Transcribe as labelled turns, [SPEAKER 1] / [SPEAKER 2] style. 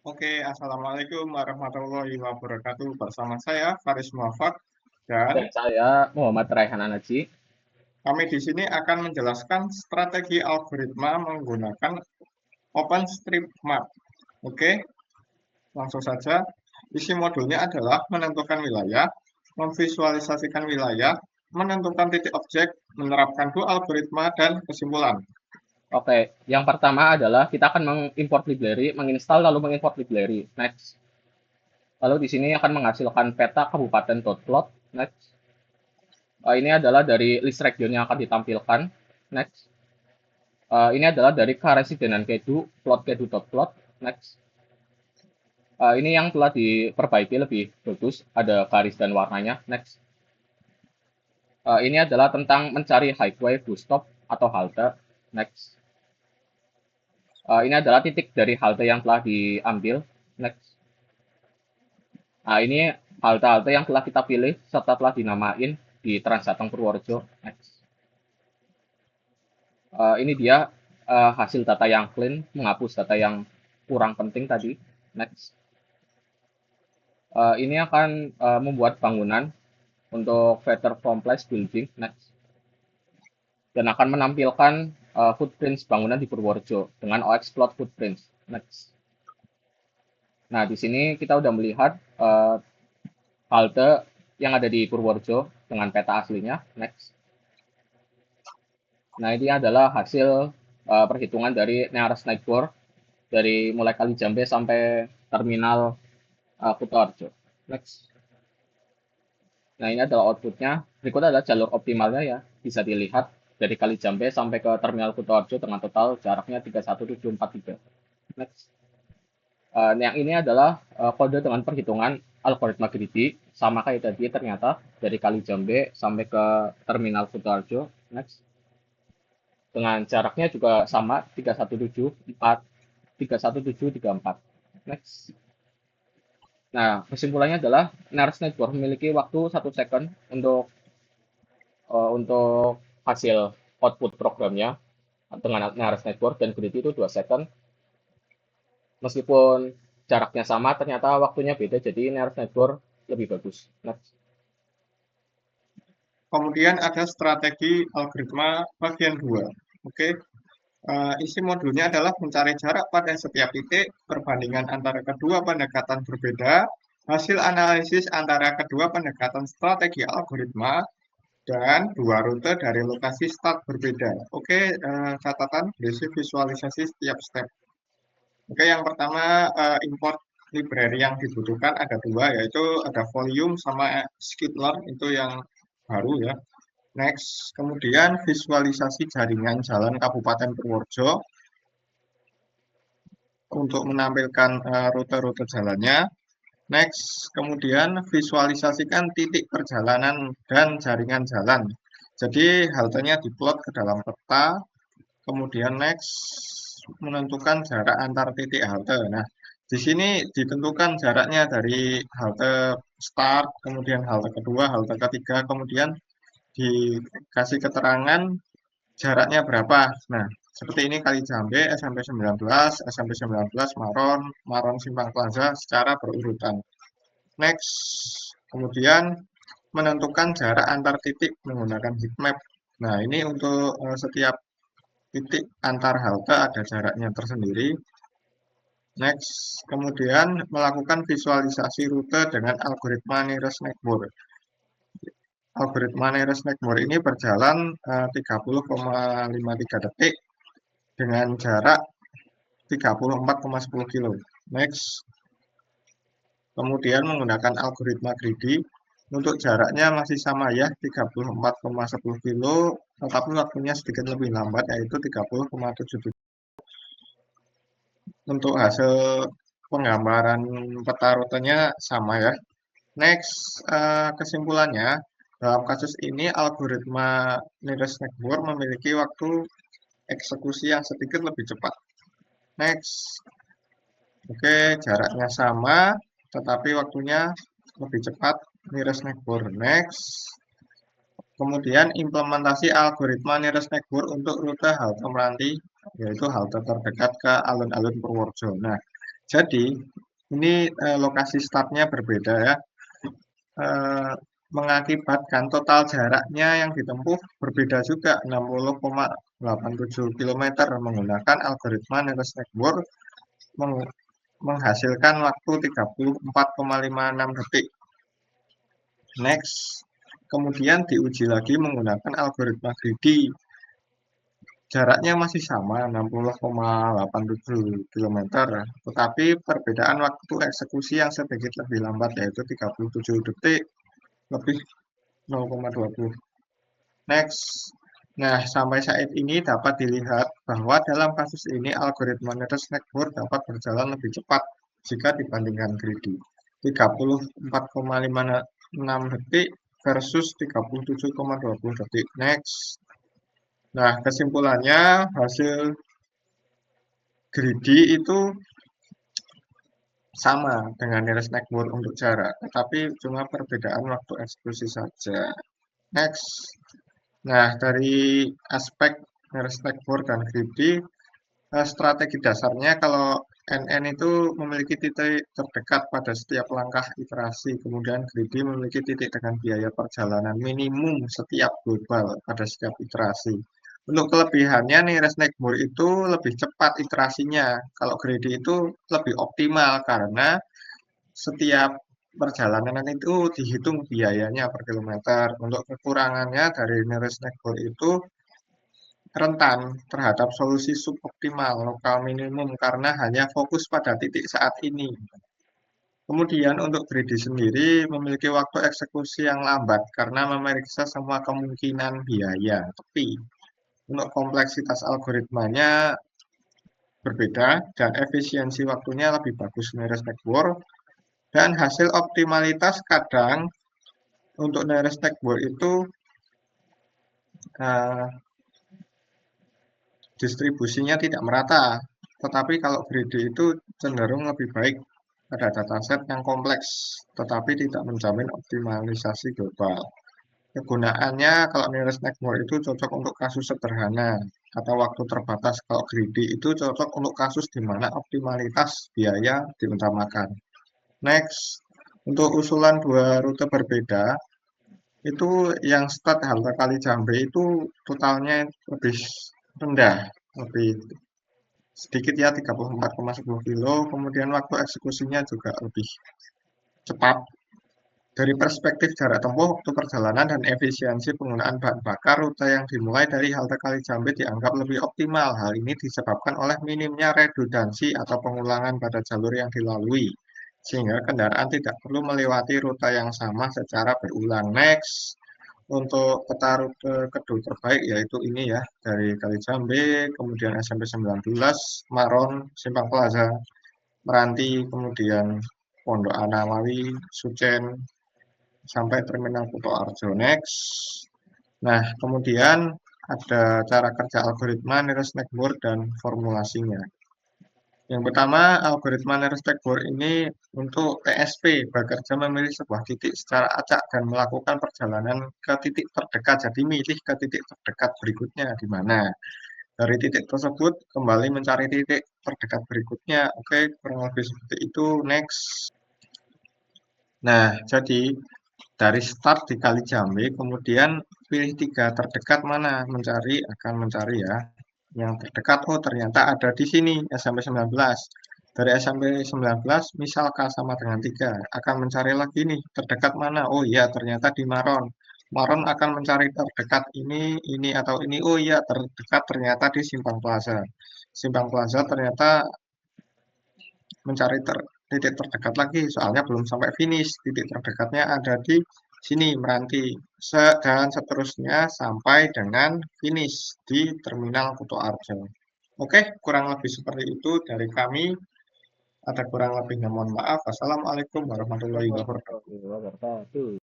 [SPEAKER 1] Oke, Assalamualaikum warahmatullahi wabarakatuh. Bersama saya Faris Muafak dan
[SPEAKER 2] Dan saya Muhammad Raihan Anaji.
[SPEAKER 1] kami di sini akan menjelaskan strategi algoritma menggunakan OpenStreetMap. Oke, langsung saja. Isi modulnya adalah menentukan wilayah, memvisualisasikan wilayah, menentukan titik objek, menerapkan dua algoritma dan kesimpulan.
[SPEAKER 2] Oke, yang pertama adalah kita akan mengimport library, menginstal lalu mengimport library. Next. Lalu di sini akan menghasilkan peta kabupaten.plot. Next. Ini adalah dari list region yang akan ditampilkan. Next. Ini adalah dari karesidenan Kedu, plot kedu.plot. Next. Ini yang telah diperbaiki lebih bagus, ada garis dan warnanya. Next. Ini adalah tentang mencari highway, bus stop, atau halte. Next. Ini adalah titik dari halte yang telah diambil. Next. Nah, ini halte-halte yang telah kita pilih serta telah dinamain di Trans Jateng Purworejo. Next. Ini dia hasil data yang clean, menghapus data yang kurang penting tadi. Next. Ini akan membuat bangunan untuk Vetter Complex Building. Next. Dan akan menampilkan footprints bangunan di Purworejo dengan OX Plot Footprints. Next. Nah, di sini kita udah melihat halte yang ada di Purworejo dengan peta aslinya. Next. Nah, ini adalah hasil perhitungan dari nearest neighbor dari mulai Kalijambe sampai terminal Kutoarjo. Next. Nah, ini adalah outputnya. Berikut adalah jalur optimalnya ya. Bisa dilihat dari Kalijambe sampai ke terminal Kutoarjo dengan total jaraknya 31743. Next. Yang ini adalah kode dengan perhitungan algoritma greedy. Sama kayak tadi ternyata dari Kalijambe sampai ke terminal Kutoarjo. Next. Dengan jaraknya juga sama 31734. Next. Nah, kesimpulannya adalah Nars Network memiliki waktu 1 second untuk hasil output programnya dengan Nars Network dan grid itu 2 second. Meskipun jaraknya sama, ternyata waktunya beda, jadi Nars Network lebih bagus. Next.
[SPEAKER 1] Kemudian ada strategi algoritma bagian 2. Oke, isi modulnya adalah mencari jarak pada setiap titik, perbandingan antara kedua pendekatan berbeda, hasil analisis antara kedua pendekatan strategi algoritma, dan dua rute dari lokasi start berbeda. Oke, catatan berisi visualisasi setiap step. Oke, yang pertama import library yang dibutuhkan ada dua, yaitu ada volume sama Skitler, itu yang baru ya. Next, kemudian visualisasi jaringan jalan Kabupaten Purworejo untuk menampilkan rute-rute jalannya. Next, kemudian visualisasikan titik perjalanan dan jaringan jalan. Jadi haltenya diplot ke dalam peta. Kemudian next, menentukan jarak antar titik halte. Nah, di sini ditentukan jaraknya dari halte start, kemudian halte kedua, halte ketiga, kemudian dikasih keterangan jaraknya berapa. Nah, seperti ini Kalijambe, SMP 19, SMP 19, Maron, Maron Simpang Plaza secara berurutan. Next, kemudian menentukan jarak antar titik menggunakan heatmap. Nah, ini untuk setiap titik antar halte ada jaraknya tersendiri. Next, kemudian melakukan visualisasi rute dengan algoritma nearest neighbor. Algoritma nearest neighbor ini berjalan 30,53 detik dengan jarak 34,10 kilo. Next, kemudian menggunakan algoritma greedy untuk jaraknya masih sama ya 34,10 kilo, tetapi waktunya sedikit lebih lambat yaitu 30,7. Untuk hasil penggambaran peta rutenya sama ya. Next, kesimpulannya dalam kasus ini algoritma nearest neighbor memiliki waktu eksekusi yang sedikit lebih cepat. Next, oke, jaraknya sama, tetapi waktunya lebih cepat nearest neighbor. Next, kemudian implementasi algoritma nearest neighbor untuk rute halte Meranti, yaitu halte terdekat ke alun-alun Purworejo. Nah, Jadi, ini lokasi startnya berbeda ya, mengakibatkan total jaraknya yang ditempuh berbeda juga 60,87 kilometer menggunakan algoritma nearest neighbor menghasilkan waktu 34,56 detik. Next, kemudian diuji lagi menggunakan algoritma greedy. Jaraknya masih sama 60,87 kilometer, tetapi perbedaan waktu eksekusi yang sedikit lebih lambat yaitu 37 detik lebih 0,20. Next. Nah, sampai saat ini dapat dilihat bahwa dalam kasus ini algoritma nearest neighbor dapat berjalan lebih cepat jika dibandingkan greedy. 34,56 detik versus 37,20 detik. Next. Nah, kesimpulannya hasil greedy itu sama dengan nearest neighbor untuk jarak, tetapi cuma perbedaan waktu eksekusi saja. Next. Nah, dari aspek nearest neighbor dan greedy, strategi dasarnya kalau NN itu memiliki titik terdekat pada setiap langkah iterasi, kemudian greedy memiliki titik dengan biaya perjalanan minimum setiap global pada setiap iterasi. Untuk kelebihannya nearest neighbor itu lebih cepat iterasinya, kalau greedy itu lebih optimal karena setiap perjalanan itu dihitung biayanya per kilometer. Untuk kekurangannya dari nearest neighbor itu rentan terhadap solusi suboptimal lokal minimum karena hanya fokus pada titik saat ini. Kemudian untuk greedy sendiri memiliki waktu eksekusi yang lambat karena memeriksa semua kemungkinan biaya. Tapi untuk kompleksitas algoritmanya berbeda dan efisiensi waktunya lebih bagus nearest neighbor dan hasil optimalitas kadang untuk nearest neighbor itu uh, distribusinya tidak merata, tetapi kalau greedy itu cenderung lebih baik pada dataset yang kompleks, tetapi tidak menjamin optimalisasi global. Kegunaannya kalau nearest neighbor itu cocok untuk kasus sederhana atau waktu terbatas. Kalau greedy itu cocok untuk kasus di mana optimalitas biaya diutamakan. Next, untuk usulan dua rute berbeda, itu yang start halte Kali Jambe itu totalnya lebih rendah, lebih sedikit ya 34,10 kilo, kemudian waktu eksekusinya juga lebih cepat. Dari perspektif jarak tempuh, waktu perjalanan, dan efisiensi penggunaan bahan bakar, rute yang dimulai dari halte Kali Jambe dianggap lebih optimal. Hal ini disebabkan oleh minimnya redundansi atau pengulangan pada jalur yang dilalui, sehingga kendaraan tidak perlu melewati rute yang sama secara berulang. Next, untuk peta rute kedua terbaik yaitu ini ya, dari Kali Jambe, kemudian SMP 19, Maron, Simpang Plaza, Meranti, kemudian Pondok Anamawi, Sucen, sampai Terminal Kuto Arjo. Next. Nah, kemudian ada cara kerja algoritma nearest neighbor dan formulasinya. Yang pertama, algoritma nearest neighbor ini untuk TSP, bekerja memilih sebuah titik secara acak dan melakukan perjalanan ke titik terdekat. Jadi milih ke titik terdekat berikutnya di mana. Dari titik tersebut kembali mencari titik terdekat berikutnya. Oke, kurang lebih seperti itu. Next. Nah, jadi dari start di Kali Jambe, kemudian pilih 3 terdekat mana, akan mencari ya. Yang terdekat, oh ternyata ada di sini, SMP 19. Dari SMP 19, misal K sama dengan 3, akan mencari lagi nih, terdekat mana, oh iya ternyata di Maron. Maron akan mencari terdekat ini, atau ini, oh iya terdekat ternyata di Simpang Plaza. Simpang Plaza ternyata mencari titik terdekat lagi, soalnya belum sampai finish. Titik terdekatnya ada di sini, Meranti. Dan seterusnya sampai dengan finish di Terminal Kuto Arjo. Oke, kurang lebih seperti itu dari kami. Ada kurang lebihnya mohon maaf. Wassalamualaikum warahmatullahi wabarakatuh.
[SPEAKER 2] Warahmatullahi wabarakatuh.